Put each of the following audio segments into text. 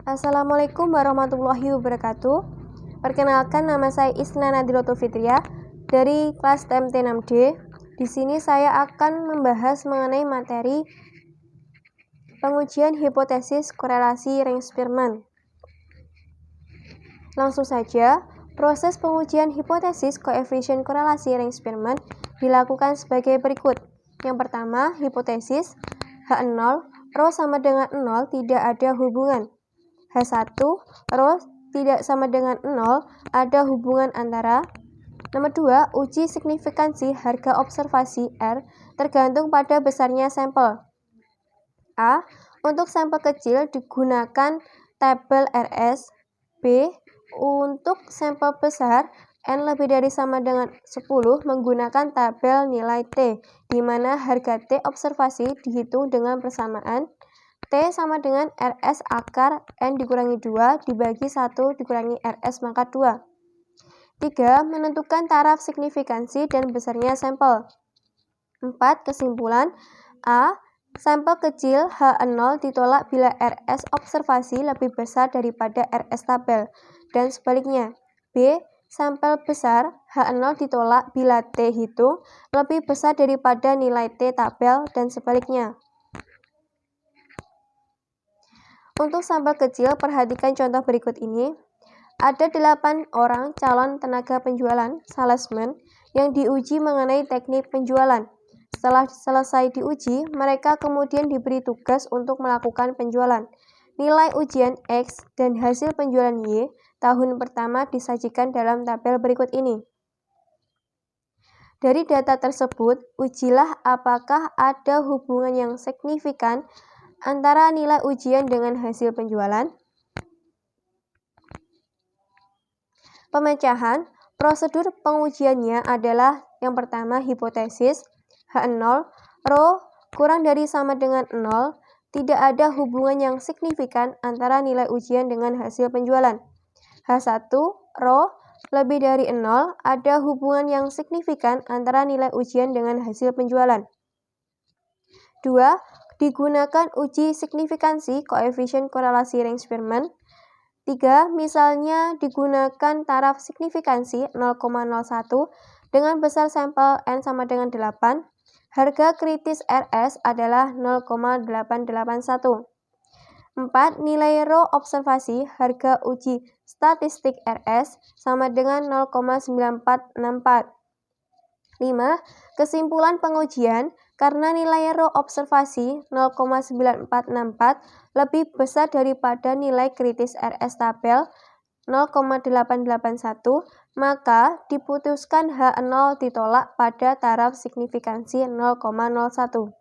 Assalamualaikum warahmatullahi wabarakatuh. Perkenalkan, nama saya Isna Nadiroto Fitria dari kelas TMT 6D. Di sini saya akan membahas mengenai materi pengujian hipotesis korelasi Ring-Spearman. Langsung saja, proses pengujian hipotesis koefisien korelasi Ring-Spearman dilakukan sebagai berikut. Yang pertama, hipotesis H0 ρ sama dengan 0 tidak ada hubungan. H1 ρ tidak sama dengan 0 ada hubungan antara. Nomor 2, uji signifikansi harga observasi R tergantung pada besarnya sampel. A. Untuk sampel kecil digunakan tabel RS. B. Untuk sampel besar N lebih dari sama dengan 10 menggunakan tabel nilai T, di mana harga T observasi dihitung dengan persamaan T sama dengan RS akar N dikurangi 2 dibagi 1 dikurangi RS maka 2. 3. Menentukan taraf signifikansi dan besarnya sampel. 4. Kesimpulan A. Sampel kecil H0 ditolak bila RS observasi lebih besar daripada RS tabel, dan sebaliknya. B. Sampel besar H0 ditolak bila T hitung lebih besar daripada nilai T tabel, dan sebaliknya. Untuk sampel kecil, perhatikan contoh berikut ini. Ada 8 orang calon tenaga penjualan, salesman, yang diuji mengenai teknik penjualan. Setelah selesai diuji, mereka kemudian diberi tugas untuk melakukan penjualan. Nilai ujian X dan hasil penjualan Y tahun pertama disajikan dalam tabel berikut ini. Dari data tersebut, ujilah apakah ada hubungan yang signifikan antara nilai ujian dengan hasil penjualan. Pemecahan, prosedur pengujiannya adalah yang pertama hipotesis H0 ρ kurang dari sama dengan 0, tidak ada hubungan yang signifikan antara nilai ujian dengan hasil penjualan. H1 ρ lebih dari 0, ada hubungan yang signifikan antara nilai ujian dengan hasil penjualan. 2. Digunakan uji signifikansi koefisien korelasi Ring-Spearman. 3. Misalnya digunakan taraf signifikansi 0,01 dengan besar sampel N sama dengan 8. Harga kritis RS adalah 0,881. 4. Nilai ρ observasi harga uji statistik RS sama dengan 0,9464. 5. Kesimpulan pengujian, karena nilai ρ observasi 0,9464 lebih besar daripada nilai kritis RS tabel 0,881, maka diputuskan H0 ditolak pada taraf signifikansi 0,01.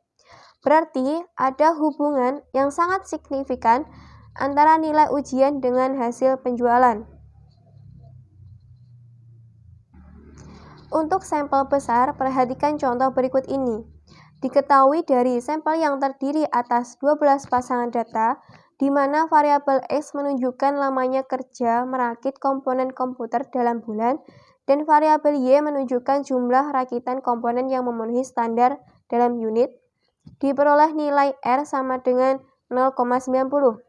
Berarti ada hubungan yang sangat signifikan antara nilai ujian dengan hasil penjualan. Untuk sampel besar, perhatikan contoh berikut ini. Diketahui dari sampel yang terdiri atas 12 pasangan data, di mana variabel X menunjukkan lamanya kerja merakit komponen komputer dalam bulan, dan variabel Y menunjukkan jumlah rakitan komponen yang memenuhi standar dalam unit, diperoleh nilai R sama dengan 0,90.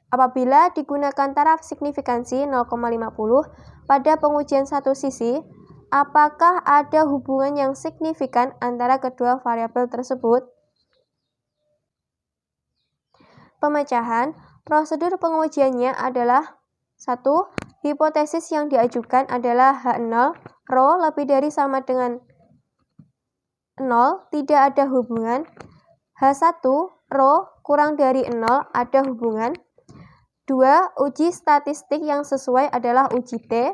Apabila digunakan taraf signifikansi 0,50 pada pengujian satu sisi, apakah ada hubungan yang signifikan antara kedua variabel tersebut? Pemecahan, prosedur pengujiannya adalah 1. Hipotesis yang diajukan adalah H0 ρ lebih dari sama dengan 0, tidak ada hubungan. H1 ρ kurang dari 0, ada hubungan. 2. Uji statistik yang sesuai adalah uji T.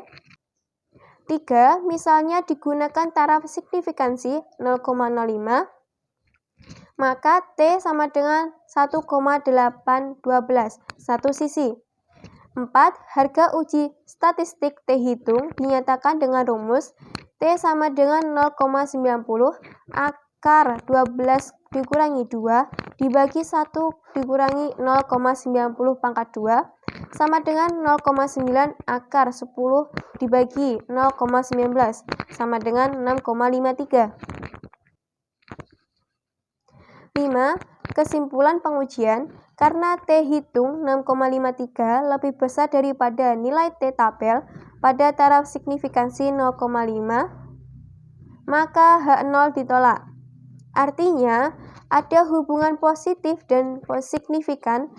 3. Misalnya digunakan taraf signifikansi 0,05, maka T sama dengan 1,812, satu sisi. 4. Harga uji statistik T hitung dinyatakan dengan rumus T sama dengan 0,90 akar 12 dikurangi 2 dibagi 1 dikurangi 0,90 pangkat 2 sama dengan 0,9 akar 10 dibagi 0,19 sama dengan 6,53. 5. Kesimpulan pengujian, karena T hitung 6,53 lebih besar daripada nilai T tabel pada taraf signifikansi 0,5, maka H0 ditolak. Artinya, ada hubungan positif dan signifikan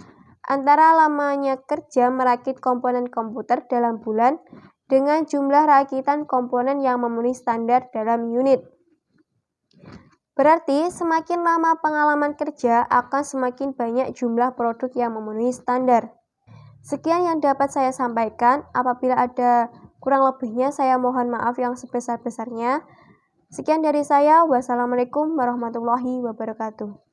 antara lamanya kerja merakit komponen komputer dalam bulan dengan jumlah rakitan komponen yang memenuhi standar dalam unit. Berarti semakin lama pengalaman kerja akan semakin banyak jumlah produk yang memenuhi standar. Sekian yang dapat saya sampaikan. Apabila ada kurang lebihnya saya mohon maaf yang sebesar-besarnya. Sekian dari saya. Wassalamualaikum warahmatullahi wabarakatuh.